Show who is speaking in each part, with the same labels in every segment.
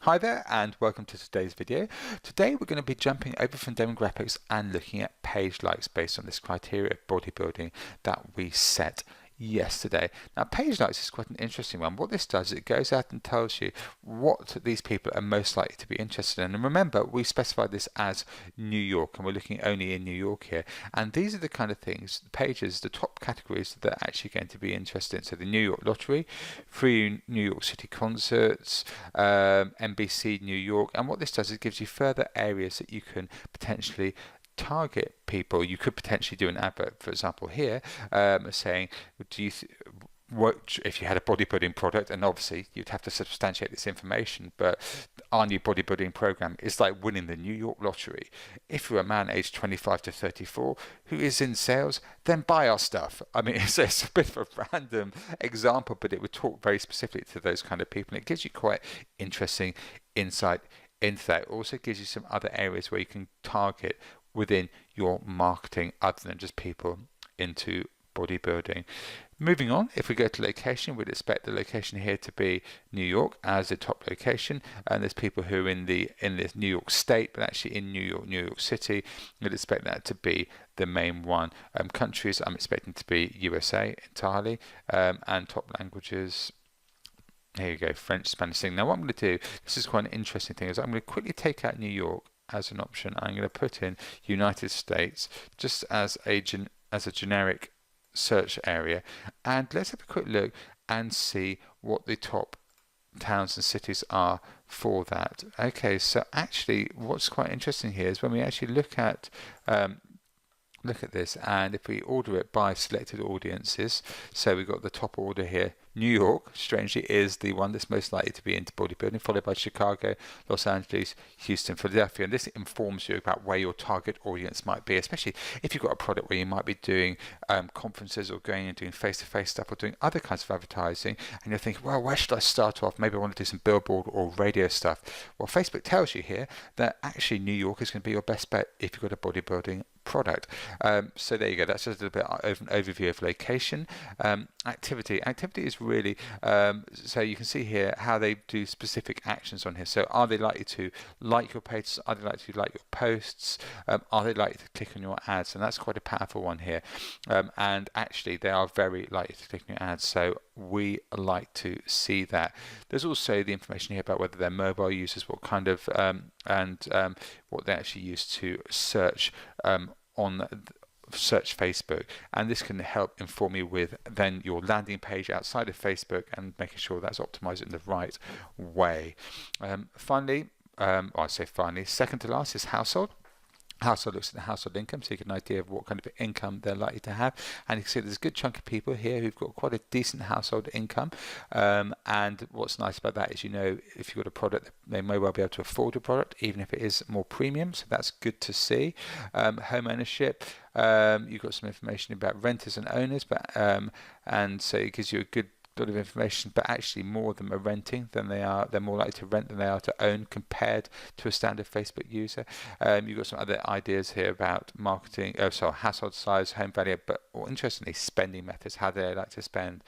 Speaker 1: Hi there and welcome to today's video. Today we're going to be jumping over from demographics and looking at page likes based on this criteria of bodybuilding that we set yesterday. Now page likes is quite an interesting one. What this does is it goes out and tells you what these people are most likely to be interested in. And remember, we specified this as New York and we're looking only in New York here. And these are the kind of things, the pages, the top categories that they're actually going to be interested in. So the New York Lottery, free New York City concerts, NBC New York. And what this does is it gives you further areas that you can potentially target people. You could potentially do an advert, for example, here saying, do you what if you had a bodybuilding product, and obviously you'd have to substantiate this information, but our new bodybuilding program is like winning the New York Lottery. If you're a man aged 25 to 34 who is in sales, then buy our stuff. I mean, it's a bit of a random example, but it would talk very specifically to those kind of people, and it gives you quite interesting insight into that. It also gives you some other areas where you can target within your marketing other than just people into bodybuilding. Moving on, if we go to location, we'd expect the location here to be New York as the top location, and there's people who are in this New York State, but actually in New York City. We'd expect that to be the main one. Countries, I'm expecting to be USA entirely, and top languages. Here you go, French, Spanish thing. Now what I'm going to do, this is quite an interesting thing, is I'm going to quickly take out New York as an option. I'm going to put in United States just as a generic search area, and let's have a quick look and see what the top towns and cities are for that. Okay, so actually what's quite interesting here is when we actually look at this, and if we order it by selected audiences, so we've got the top order here. New York, strangely, is the one that's most likely to be into bodybuilding, followed by Chicago, Los Angeles, Houston, Philadelphia. And this informs you about where your target audience might be, especially if you've got a product where you might be doing conferences or going and doing face-to-face stuff or doing other kinds of advertising, and you're thinking, well, where should I start off? Maybe I want to do some billboard or radio stuff. Well, Facebook tells you here that actually New York is going to be your best bet if you've got a bodybuilding product. So there you go. That's just a little bit of an overview of location. Activity is really so you can see here how they do specific actions on here. So are they likely to like your pages? Are they likely to like your posts? Are they likely to click on your ads? And that's quite a powerful one here. And actually they are very likely to click on your ads, so we like to see that. There's also the information here about whether they're mobile users, what kind of what they actually use to search on search Facebook, and this can help inform you with then your landing page outside of Facebook and making sure that's optimized in the right way. Finally, second to last is household. Household looks at the household income, so you get an idea of what kind of income they're likely to have. And you can see there's a good chunk of people here who've got quite a decent household income. And what's nice about that is, you know, if you've got a product, they may well be able to afford a product, even if it is more premium. So that's good to see. Home ownership. You've got some information about renters and owners, but and so it gives you a good lot of information, but actually more of them are renting than they're more likely to rent than they are to own compared to a standard Facebook user. You've got some other ideas here about marketing, household size, home value, but more interestingly, spending methods, how they like to spend.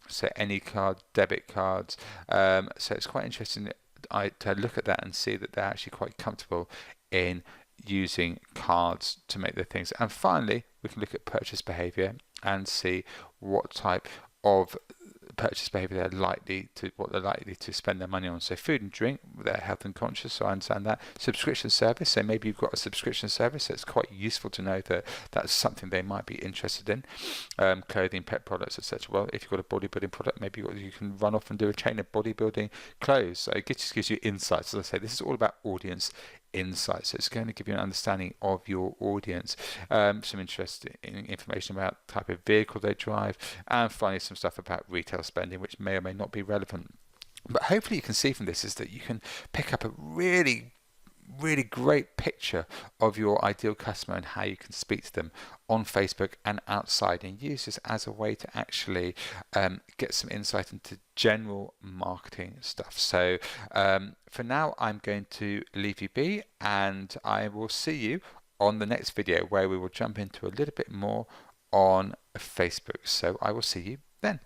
Speaker 1: So any card, debit cards. So it's quite interesting to look at that and see that they're actually quite comfortable in using cards to make their things. And finally, we can look at purchase behavior and see what type of purchase behavior they're likely to spend their money on. So food and drink, they're health and conscious, so I understand that. Subscription service, so maybe you've got a subscription service, so it's quite useful to know that that's something they might be interested in. Clothing, pet products, etc. Well, if you've got a bodybuilding product, maybe you can run off and do a chain of bodybuilding clothes. So it just gives you insights. As I say, this is all about audience insights, so it's going to give you an understanding of your audience, some interesting information about type of vehicle they drive, and finally some stuff about retail spending, which may or may not be relevant. But hopefully you can see from this is that you can pick up a really great picture of your ideal customer and how you can speak to them on Facebook and outside, and use this as a way to actually get some insight into general marketing stuff. So for now, I'm going to leave you be, and I will see you on the next video where we will jump into a little bit more on Facebook. So I will see you then.